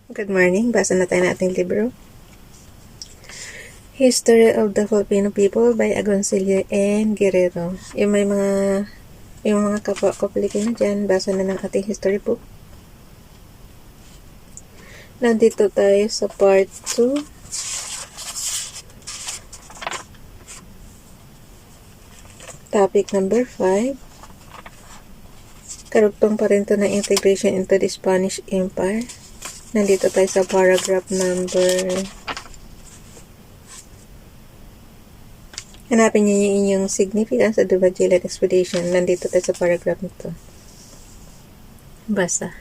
Good morning. Basa na tayo ng ating libro. History of the Filipino People by Agoncillo and Guerrero. Yung mga kapwa ko Pilipino dyan, basa na ng ating history book. Nandito tayo sa part 2. Topic number 5. Karugtong pa rin to ng integration into the Spanish Empire. Nandito tayo sa paragraph number... Hanapin niyo yung inyong significance of the Magellan Expedition. Nandito tayo sa paragraph nito. Basa.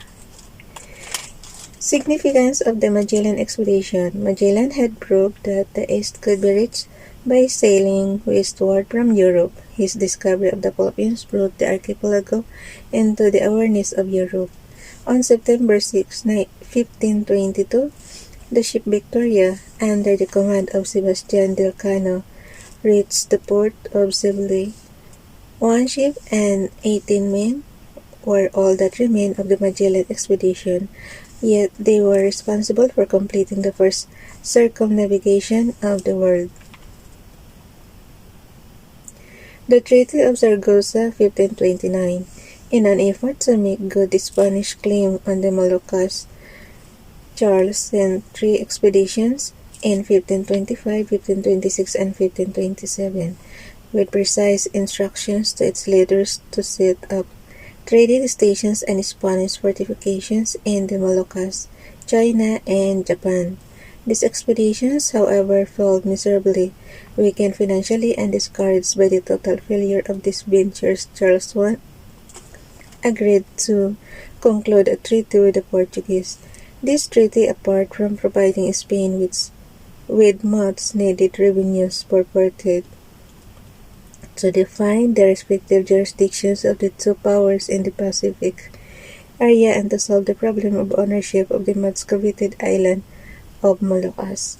Significance of the Magellan Expedition. Magellan had proved that the East could be reached by sailing westward from Europe. His discovery of the Philippines brought the archipelago into the awareness of Europe. On September 6, 1522, the ship Victoria, under the command of Sebastian del Cano, reached the port of Seville. One ship and 18 men were all that remained of the Magellan expedition, yet they were responsible for completing the first circumnavigation of the world. The Treaty of Zaragoza, 1529. In an effort to make good the Spanish claim on the Moluccas, Charles sent 3 expeditions in 1525, 1526, and 1527, with precise instructions to its leaders to set up trading stations and Spanish fortifications in the Moluccas, China, and Japan. These expeditions, however, failed miserably, weakened financially, and discouraged by the total failure of these ventures. Charles I agreed to conclude a treaty with the Portuguese. This treaty, apart from providing Spain with much needed revenues, purported to define the respective jurisdictions of the two powers in the Pacific area and to solve the problem of ownership of the much coveted island of Moluccas.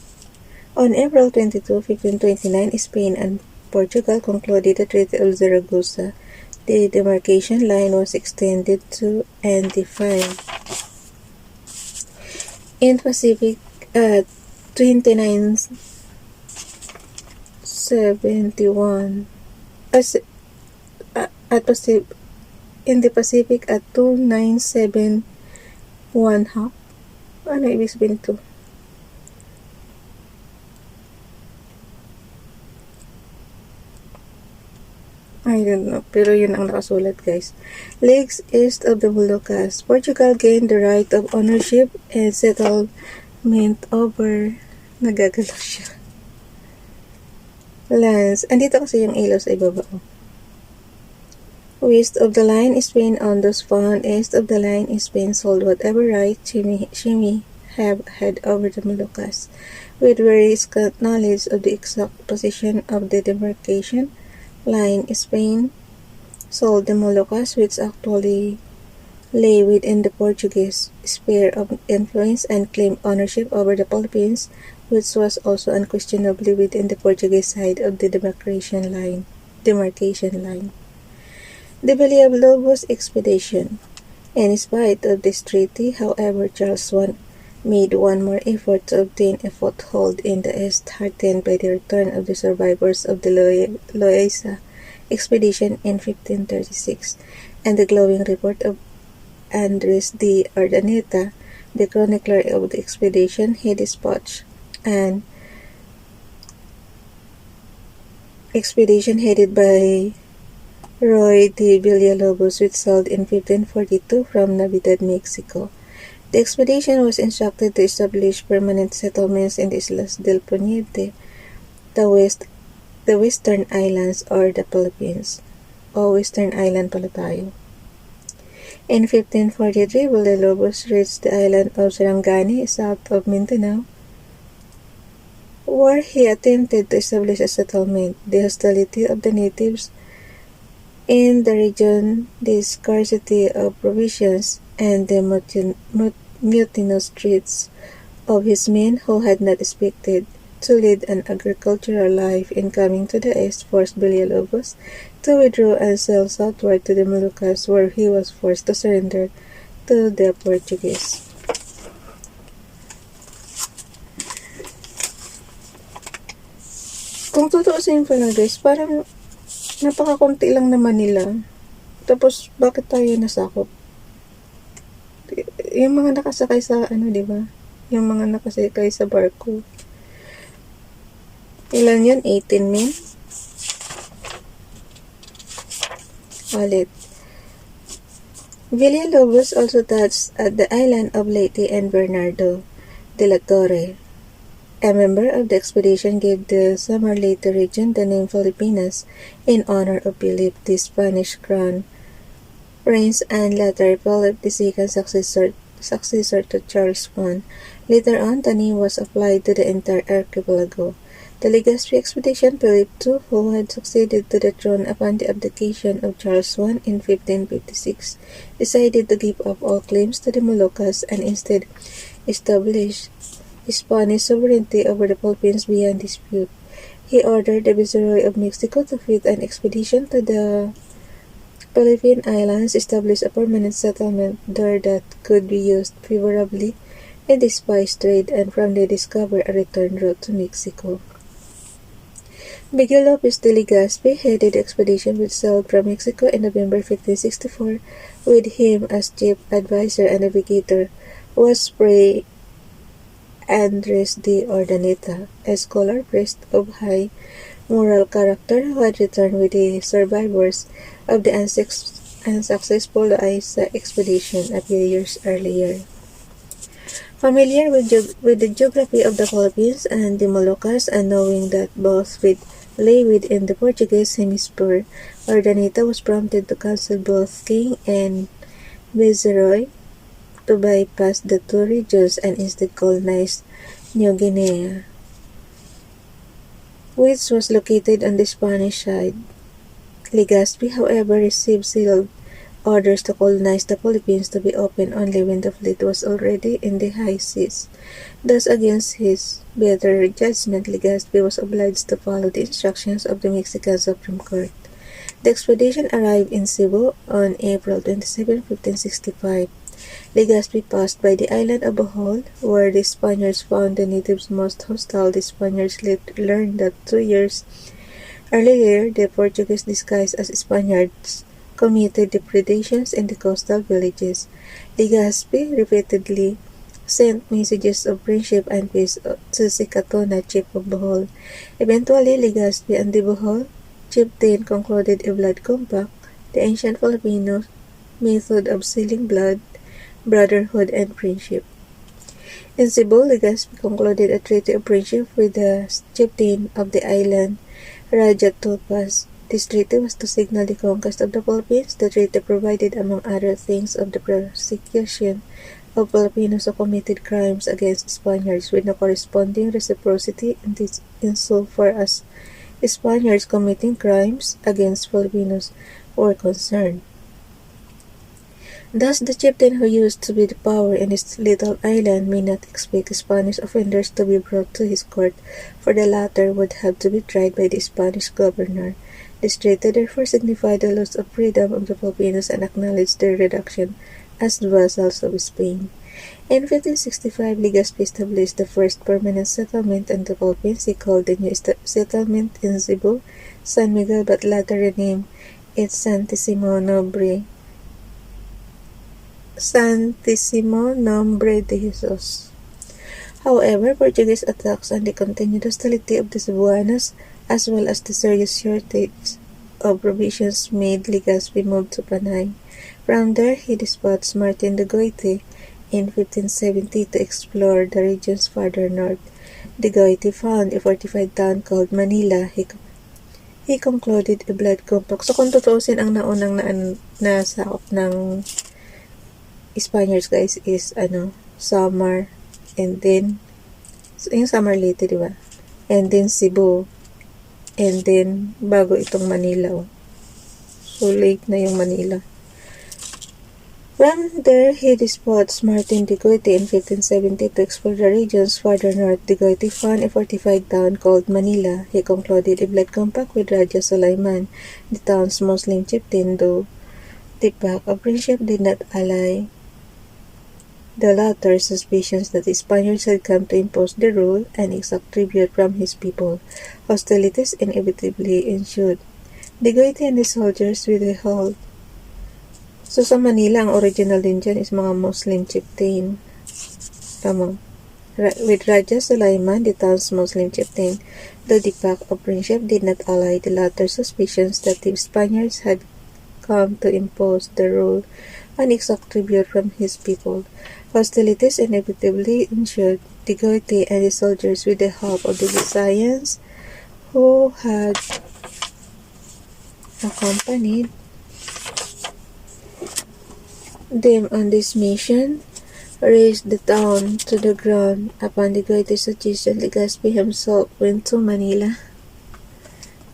On April 22, 1529, Spain and Portugal concluded the Treaty of Zaragoza. The demarcation line was extended to and defined in Pacific at 2971 in the Pacific at 2971 half. Ano ibig sabihin ito? I don't know, pero yun ang nakasulat, guys. Leagues east of the Moluccas, Portugal gained the right of ownership and settlement over... Nagagalaw siya. Lands. Andito kasi yung ilaw sa ibaba. West of the line, Spain owned those found. East of the line, Spain sold whatever right she may have had over the Moluccas. With very scant knowledge of the exact position of the demarcation line, Spain sold the Moluccas, which actually lay within the Portuguese sphere of influence, and claimed ownership over the Philippines, which was also unquestionably within the Portuguese side of the demarcation line. The Villalobos Expedition. In spite of this treaty, however, Charles I made one more effort to obtain a foothold in the East, heartened by the return of the survivors of the Legazpi Expedition in 1536, and the glowing report of Andres de Urdaneta, the chronicler of the expedition. He dispatched an expedition headed by Roy de Villalobos, which sailed in 1542 from Navidad, Mexico. The expedition was instructed to establish permanent settlements in the Islas del Poniente, the Western Islands, or the Philippines. Western Island pala tayo. In 1543, Villalobos reached the island of Sarangani, south of Mindanao, where he attempted to establish a settlement. The hostility of the natives in the region, the scarcity of provisions, and the mutinous traits of his men, who had not expected to lead an agricultural life in coming to the east, forced Villalobos to withdraw and sail southward to the Moluccas, where he was forced to surrender to the Portuguese. Kung tutuusin pala guys, parang napakakunti lang naman nila. Tapos, bakit tayo nasakop? Yung mga nakasakay sa, di ba? Yung mga nakasakay sa barko. Ilan yun? 18 men? Ulit. Villalobos also touched at the island of Leyte and Bernardo de la Torre. A member of the expedition gave the summer Leyte region the name Filipinas in honor of Philip, the Spanish crown prince and later Philip II successor to Charles I. Later on, the name was applied to the entire archipelago. The Legazpi Expedition, Philip II, who had succeeded to the throne upon the abdication of Charles I in 1556, decided to give up all claims to the Moluccas and instead establish Spanish sovereignty over the Philippines beyond dispute. He ordered the Viceroy of Mexico to fit an expedition to the Philippine Islands, establish a permanent settlement there that could be used favorably in the spice trade, and from there discover a return route to Mexico. Miguel Lopez de Legazpi headed the expedition which sailed from Mexico in November 1564. With him as chief advisor and navigator was Fray Andres de Urdaneta, a scholar priest of high moral character who had returned with the survivors of the unsuccessful Loaiza expedition a few years earlier. Familiar with the geography of the Philippines and the Moluccas, and knowing that both lay within the Portuguese hemisphere, Urdaneta was prompted to counsel both king and viceroy to bypass the two regions and instead colonize New Guinea, which was located on the Spanish side. Legazpi, however, received sealed orders to colonize the Philippines to be opened only when the fleet was already in the high seas. Thus, against his better judgment, Legazpi was obliged to follow the instructions of the Mexican Supreme Court. The expedition arrived in Cebu on April 27, 1565. Legazpi passed by the island of Bohol, where the Spaniards found the natives most hostile. The Spaniards learned that 2 years earlier, the Portuguese disguised as Spaniards committed depredations in the coastal villages. Legazpi repeatedly sent messages of friendship and peace to Sikatona, chief of Bohol. Eventually, Legazpi and the Bohol chieftain concluded a blood compact, the ancient Filipino method of sealing blood, brotherhood, and friendship. In Cebu, Legazpi concluded a treaty of friendship with the chieftain of the island, Raja Tulpas. This treaty was to signal the conquest of the Philippines. The treaty provided, among other things, of the prosecution of Filipinos who committed crimes against Spaniards with no corresponding reciprocity insofar as Spaniards committing crimes against Filipinos were concerned. Thus, the chieftain who used to be the power in his little island may not expect Spanish offenders to be brought to his court, for the latter would have to be tried by the Spanish governor. This treaty therefore signified the loss of freedom of the Filipinos and acknowledged their reduction as vassals of Spain. In 1565, Legazpi established the first permanent settlement in the Philippines. He called the new settlement in Cebu San Miguel, but later renamed it Santissimo Nombre de Jesus. However, Portuguese attacks and the continued hostility of the Cebuanos, as well as the serious shortage of provisions, made Legazpi move to Panay. From there, he dispatched Martin de Goiti in 1570 to explore the regions farther north. De Goiti found a fortified town called Manila. He concluded a blood compact. So kung tutuusin, ang naunang nasakop ng Spaniards guys is Samar, and then yung Samar Leyte, di ba? And then Cebu, and then bago itong Manila. So late na yung Manila. From there, he dispatched Martin de Goiti in 1570 to explore the regions farther north. De Goiti found a fortified town called Manila. He concluded a blood compact with Raja Sulaiman, the town's Muslim chieftain, though the pact of friendship did not ally the latter's suspicions that the Spaniards had come to impose their rule and exact tribute from his people. Hostilities inevitably ensued. Digoite and the soldiers withheld. So sa Manila, ang original din dyan is mga Muslim chieftain. Tama. With Raja Sulaiman, the town's Muslim chieftain, though the pact of friendship did not allay the latter's suspicions that the Spaniards had come to impose the rule and exact tribute from his people. Hostilities inevitably ensued. Digoite and the soldiers, with the help of the Visayans who had accompanied them on this mission, razed the town to the ground. Upon the Digoite's suggestion, Legazpi himself went to Manila.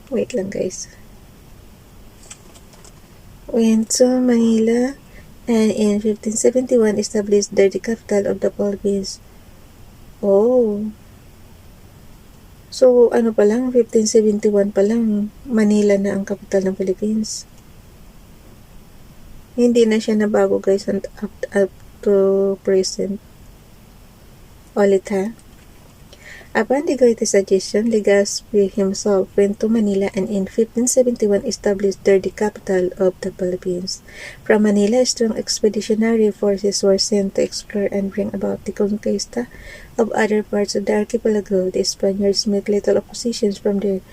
Wait lang guys. Went to Manila and in 1571 established there the capital of the Philippines. Oh. So, ano pa lang, 1571 pa lang, Manila na ang capital ng Philippines. Hindi na siya nabago guys up to present. Ulit ha. Upon the Digoite's suggestion, Legazpi himself went to Manila and in 1571 established there the capital of the Philippines. From Manila, strong expeditionary forces were sent to explore and bring about the conquista of other parts of the archipelago. The Spaniards met little opposition from the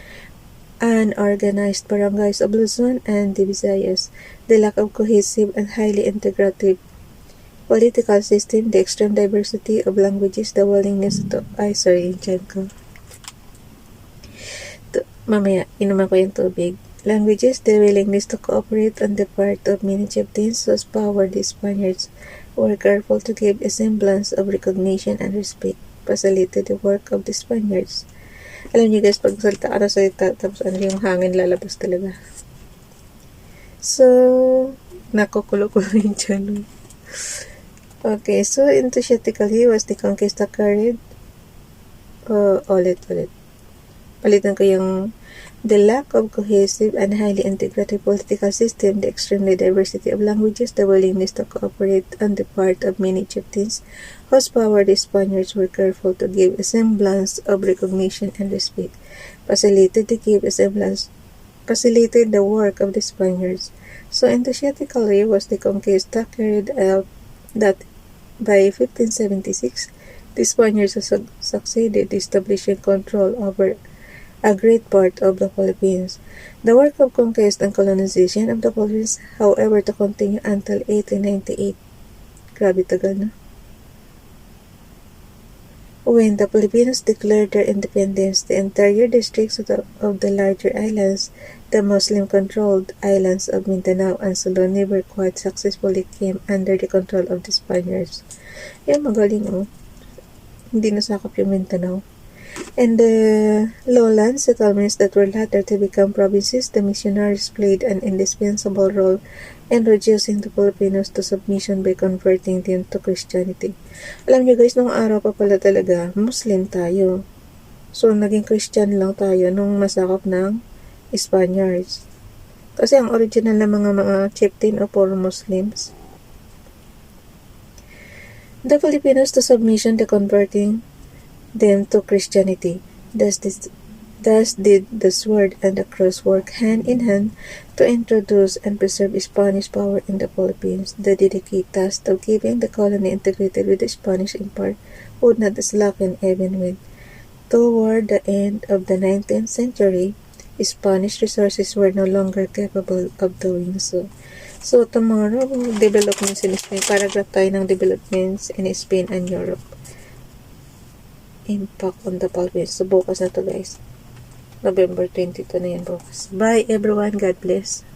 unorganized barangays of Luzon and the Visayas. The lack of cohesive and highly integrative political system, the extreme diversity of languages, the willingness to... Mamaya, inuman ko yung tubig. Languages, the willingness to cooperate on the part of many chieftains whose power the Spaniards were careful to give a semblance of recognition and respect, facilitated the work of the Spaniards. Alam niyo guys, pag salita ka na salita, tapos ano yung hangin lalabas talaga. So, nakukulo-kulo yung tiyan. Okay, so enthusiastically was the conquista carried. Palitan ko yung the lack of cohesive and highly integrated political system, the extremely diversity of languages, the willingness to cooperate on the part of many chieftains whose power the Spaniards were careful to give a semblance of recognition and respect, facilitated the work of the Spaniards. So enthusiastically was the conquista carried out that by 1576, the Spaniards succeeded establishing control over a great part of the Philippines. The work of conquest and colonization of the Philippines, however, to continue until 1898. Grabe tagal na. When the Filipinos declared their independence, the interior districts of the larger islands, the Muslim-controlled islands of Mindanao and Sulu, never quite successfully came under the control of the Spaniards. Yan, magaling Hindi nasakop yung Mindanao. And the lowland settlements that were later to become provinces, the missionaries played an indispensable role in reducing the Filipinos to submission by converting them to Christianity. Alam niyo guys, nung araw pa pala talaga, Muslim tayo. So, naging Christian lang tayo nung masakop ng Spaniards. Kasi ang original na mga chieftain o puro Muslims. The Filipinos to submission, the converting them to Christianity. Thus did the sword and the cross work hand in hand to introduce and preserve Spanish power in the Philippines. The delicate task of keeping the colony integrated with the Spanish Empire would not slacken even when, toward the end of the 19th century, Spanish resources were no longer capable of doing so. So, tomorrow, developments in Spain. Paragraph tayo ng developments in Spain and Europe. Impact on the Philippines. So, bukas na to guys. November 22 na yan bukas. Bye everyone. God bless.